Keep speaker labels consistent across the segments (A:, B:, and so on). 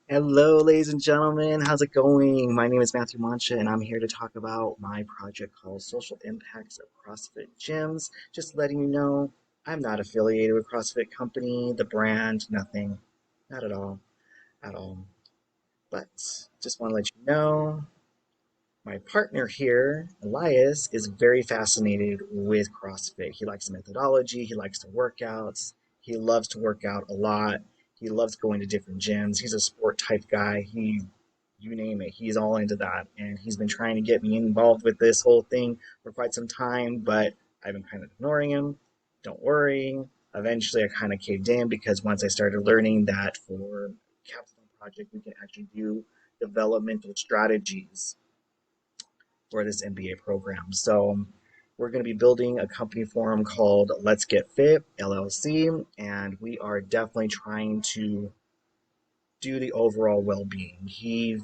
A: Hello, ladies and gentlemen. How's it going? My name is Matthew Mancha, and I'm here to talk about my project called Social Impacts of CrossFit Gyms. Just letting you know, I'm not affiliated with CrossFit Company, the brand, nothing. Not at all. At all. But just want to let you know, my partner here, Elias, is very fascinated with CrossFit. He likes the methodology, he likes the workouts, he loves to work out a lot. He loves going to different gyms. He's a sport type guy. You name it, he's all into that. And he's been trying to get me involved with this whole thing for quite some time, but I've been kind of ignoring him. Don't worry. Eventually, I kind of caved in because once I started learning that for Capstone project, we can actually do developmental strategies for this MBA program. So we're going to be building a company forum called Let's Get Fit LLC, and we are definitely trying to do the overall well-being. He's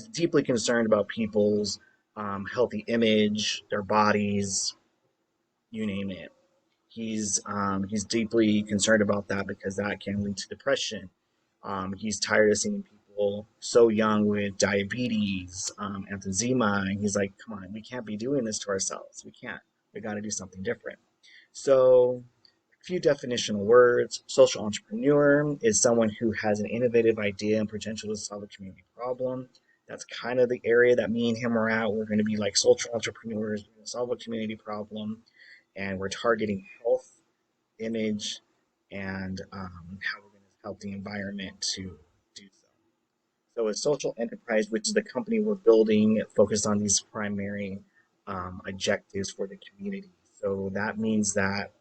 A: deeply concerned about people's healthy image, their bodies, you name it. He's deeply concerned about that because that can lead to depression. He's tired of seeing people so young with diabetes, emphysema, and he's like, "Come on, we can't be doing this to ourselves. We can't. We got to do something different." So, a few definitional words: social entrepreneur is someone who has an innovative idea and potential to solve a community problem. That's kind of the area that me and him are at. We're going to be like social entrepreneurs, we're going to solve a community problem, and we're targeting health, image, and how we're going to help the environment to do so. So, a social enterprise, which is the company we're building, focused on these primary objectives for the community. So that means that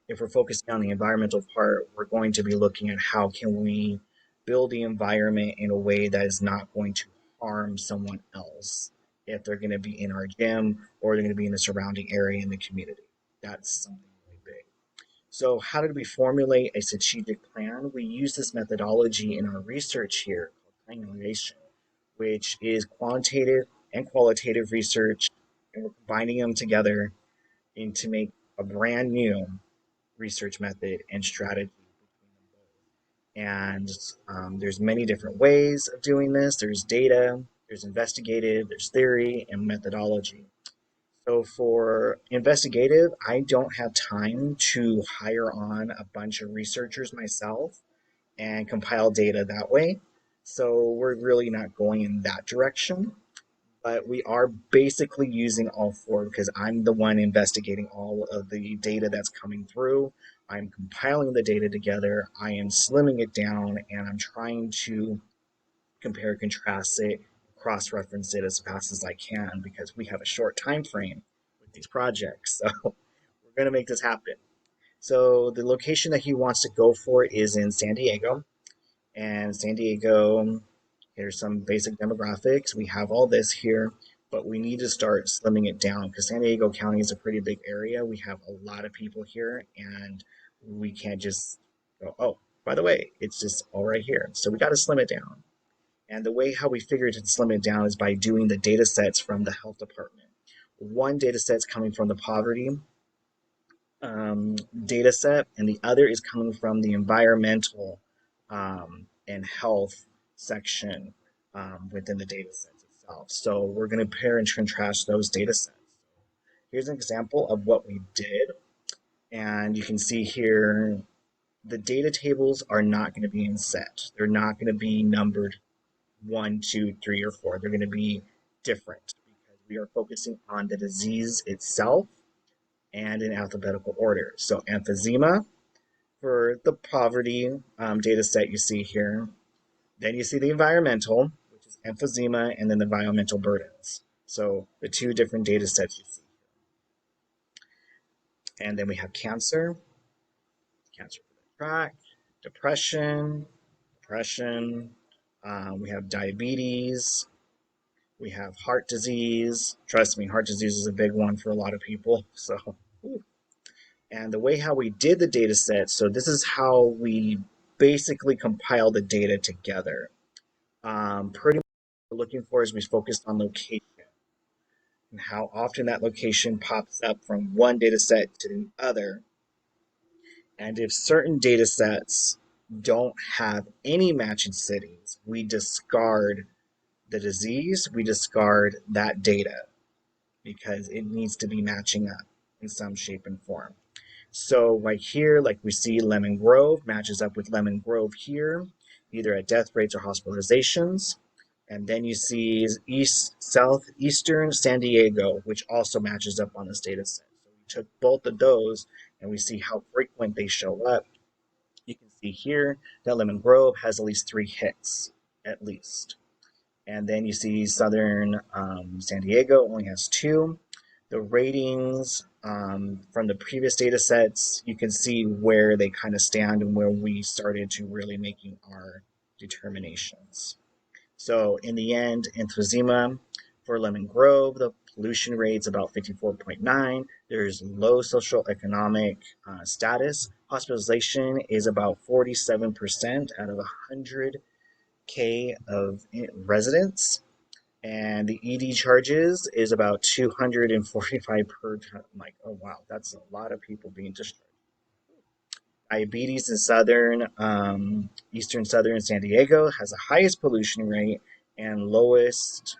A: if we're focusing on the environmental part, we're going to be looking at how can we build the environment in a way that is not going to harm someone else if they're going to be in our gym or they're going to be in the surrounding area in the community. That's something really big. So, how did we formulate a strategic plan? We use this methodology in our research here called triangulation, which is quantitative and qualitative research, and we're combining them together to make a brand new research method and strategy between them both. And there's many different ways of doing this. There's data, there's investigative, there's theory, and methodology. So for investigative, I don't have time to hire on a bunch of researchers myself and compile data that way. So we're really not going in that direction. But we are basically using all four because I'm the one investigating all of the data that's coming through. I'm compiling the data together, I am slimming it down, and I'm trying to compare, contrast it, cross-reference it as fast as I can because we have a short time frame with these projects. So we're going to make this happen. So the location that he wants to go for is in San Diego. And San Diego, here's some basic demographics. We have all this here, but we need to start slimming it down because San Diego County is a pretty big area. We have a lot of people here, and we can't just go, oh, by the way, it's just all right here. So we got to slim it down. And the way how we figured to slim it down is by doing the data sets from the health department. One data set's coming from the poverty data set, and the other is coming from the environmental and health section within the data sets itself. So we're going to compare and contrast those data sets. Here's an example of what we did, and you can see here the data tables are not going to be in set. They're not going to be numbered 1, 2, 3, or 4. They're going to be different because we are focusing on the disease itself and in alphabetical order. So emphysema for the poverty data set you see here. Then you see the environmental, which is emphysema, and then the environmental burdens. So the two different data sets you see. And then we have cancer, cancer for the tract, depression. We have diabetes. We have heart disease. Trust me, heart disease is a big one for a lot of people. So, and the way how we did the data set, so this is how we basically compile the data together. Pretty much what we're looking for is we focused on location and how often that location pops up from one data set to the other. And if certain data sets don't have any matching cities, we discard the disease, we discard that data because it needs to be matching up in some shape and form. So right here, like we see Lemon Grove matches up with Lemon Grove here, either at death rates or hospitalizations. And then you see southeastern San Diego, which also matches up on this data set. So we took both of those and we see how frequent they show up. You can see here that Lemon Grove has at least 3 hits, at least. And then you see southern San Diego only has 2. The ratings from the previous data sets, you can see where they kind of stand and where we started to really making our determinations. So in the end, emphysema for Lemon Grove, the pollution rate's about 54.9. There's low social economic status. Hospitalization is about 47% out of 100K of residents. And the ED charges is about 245 per ton. I'm like, oh wow, that's a lot of people being discharged. Diabetes in eastern southern San Diego has the highest pollution rate and lowest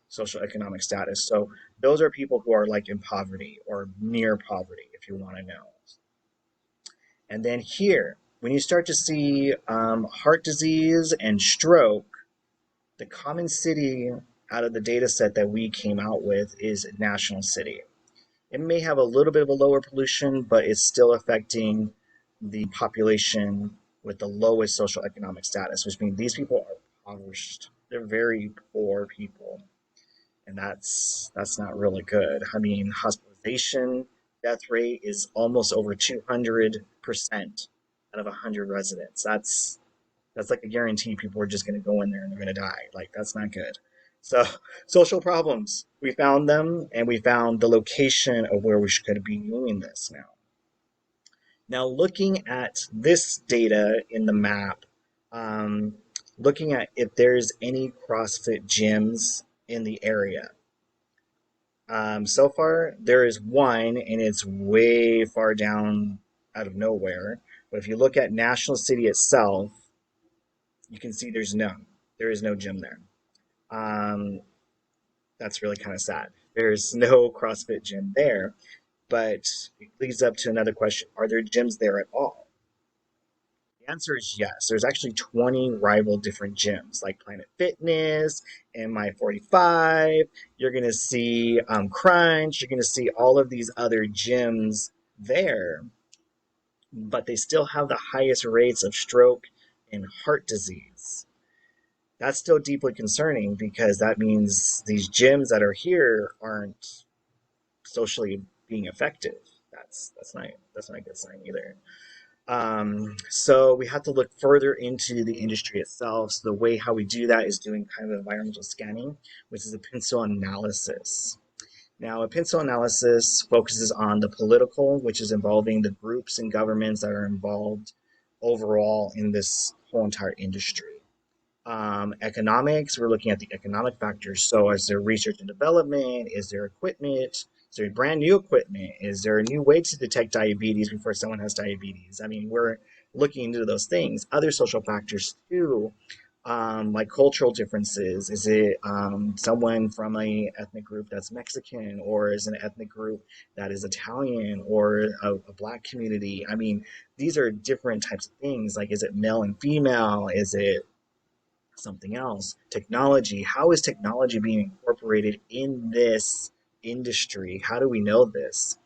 A: social economic status. So those are people who are like in poverty or near poverty, if you want to know. And then here, when you start to see heart disease and stroke, the common city out of the data set that we came out with is National City. It may have a little bit of a lower pollution, but it's still affecting the population with the lowest social economic status, which means these people are impoverished. They're very poor people, and that's not really good. I mean, hospitalization death rate is almost over 200% out of 100 residents. That's like a guarantee people are just going to go in there and they're going to die. Like, that's not good. So, social problems. We found them and we found the location of where we could be doing this now. Now, looking at this data in the map, um, looking at if there's any CrossFit gyms in the area. So far, there is one, and it's way far down out of nowhere. But if you look at National City itself, you can see there's none. There is no gym there. Um, that's really kind of sad. There's no CrossFit gym there, but it leads up to another question. Are there gyms there at all? The answer is yes. There's actually 20 rival different gyms like Planet Fitness, MI45. You're going to see Crunch. You're going to see all of these other gyms there, but they still have the highest rates of stroke and heart disease. That's still deeply concerning because that means these gyms that are here aren't socially being effective. That's not a good sign either. So we have to look further into the industry itself. So the way how we do that is doing kind of environmental scanning, which is a pencil analysis. Now, a pencil analysis focuses on the political, which is involving the groups and governments that are involved overall in this whole entire industry. Economics, we're looking at the economic factors. So is there research and development? Is there equipment? Is there brand new equipment? Is there a new way to detect diabetes before someone has diabetes? I mean, we're looking into those things. Other social factors too, like cultural differences. Is it someone from a ethnic group that's Mexican, or is it an ethnic group that is Italian, or a black community? I mean, these are different types of things. Like, is it male and female? Is it something else? Technology. How is technology being incorporated in this industry? How do we know this?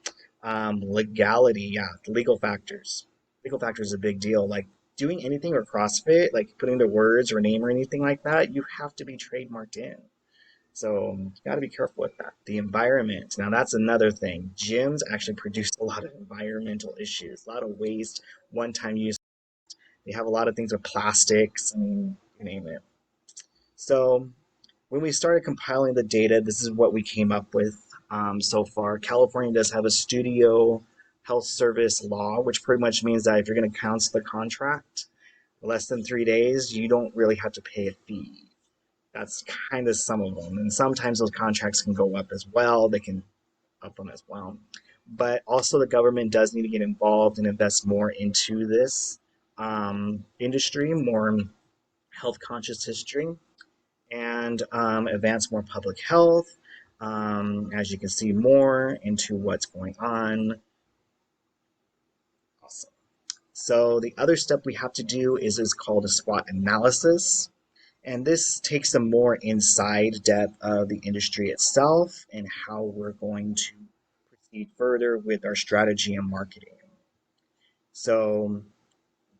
A: Legality, yeah, legal factors. Legal factors is a big deal. Like doing anything or CrossFit, like putting the words or name or anything like that, you have to be trademarked in. So you got to be careful with that. The environment. Now that's another thing. Gyms actually produce a lot of environmental issues, a lot of waste, one-time use. They have a lot of things with plastics. I mean, you name it. So when we started compiling the data, this is what we came up with so far. California does have a studio health service law, which pretty much means that if you're going to cancel the contract less than 3 days, you don't really have to pay a fee. That's kind of some of them. And sometimes those contracts can go up as well. They can up them as well. But also the government does need to get involved and invest more into this industry, more health conscious history, and advance more public health. As you can see more into what's going on. Awesome. So the other step we have to do is called a SWOT analysis. And this takes a more inside depth of the industry itself and how we're going to proceed further with our strategy and marketing. So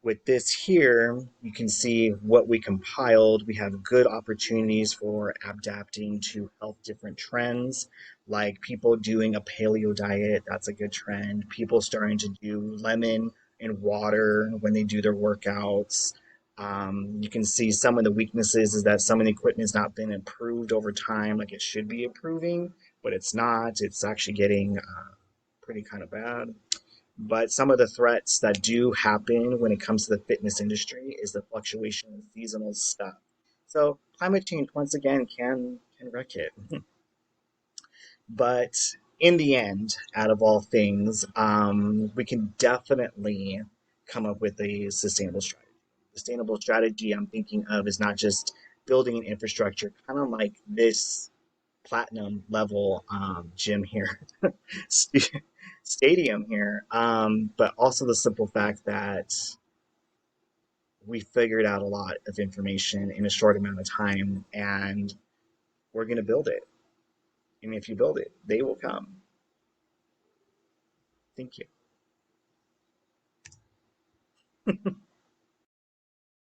A: with this here, you can see what we compiled. We have good opportunities for adapting to health different trends, like people doing a paleo diet. That's a good trend. People starting to do lemon and water when they do their workouts. You can see some of the weaknesses is that some of the equipment's not been improved over time, like it should be improving, but it's not. It's actually getting pretty kind of bad. But some of the threats that do happen when it comes to the fitness industry is the fluctuation in seasonal stuff. So climate change once again can wreck it. But in the end, out of all things, we can definitely come up with a sustainable strategy. Sustainable strategy I'm thinking of is not just building an infrastructure, kind of like this platinum level gym here, stadium here, but also the simple fact that we figured out a lot of information in a short amount of time and we're going to build it. And if you build it, they will come. Thank you.